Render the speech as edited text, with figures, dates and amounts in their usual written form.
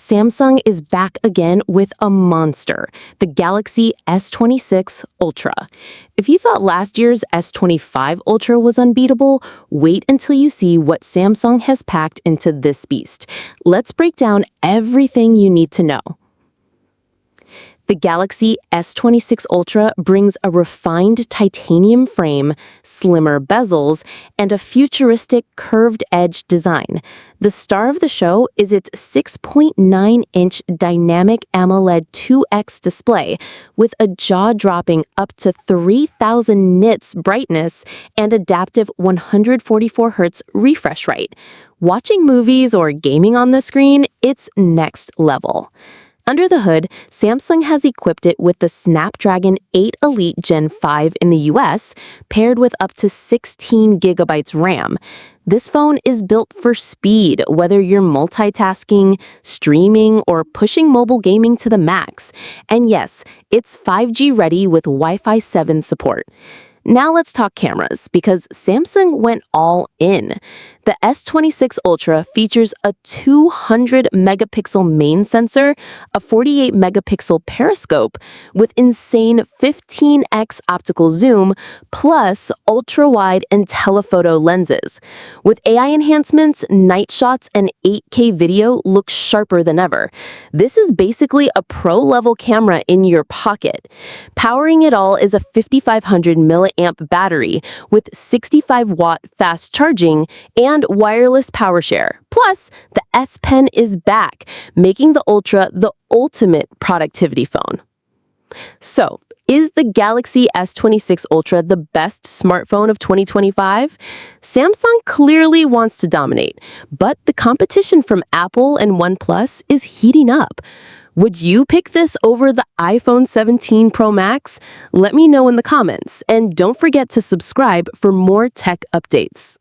Samsung is back again with a monster, the Galaxy S26 Ultra. If you thought last year's S25 Ultra was unbeatable, wait until you see what Samsung has packed into this beast. Let's break down everything you need to know. The Galaxy S26 Ultra brings a refined titanium frame, slimmer bezels, and a futuristic curved-edge design. The star of the show is its 6.9-inch dynamic AMOLED 2X display with a jaw-dropping up to 3,000 nits brightness and adaptive 144 Hz refresh rate. Watching movies or gaming on the screen, it's next level. Under the hood, Samsung has equipped it with the Snapdragon 8 Elite Gen 5 in the US, paired with up to 16 gigabytes RAM. This phone is built for speed, whether you're multitasking, streaming, or pushing mobile gaming to the max. And yes, it's 5G ready with Wi-Fi 7 support. Now let's talk cameras, because Samsung went all in. The S26 Ultra features a 200-megapixel main sensor, a 48-megapixel periscope with insane 15x optical zoom, plus ultra-wide and telephoto lenses. With AI enhancements, night shots and 8K video look sharper than ever. This is basically a pro-level camera in your pocket. Powering it all is a 5500 milliamp battery with 65-watt fast charging and wireless power share. Plus, the S Pen is back, making the Ultra the ultimate productivity phone. So, is the Galaxy S26 Ultra the best smartphone of 2025? Samsung clearly wants to dominate, but the competition from Apple and OnePlus is heating up. Would you pick this over the iPhone 17 Pro Max? Let me know in the comments, and don't forget to subscribe for more tech updates.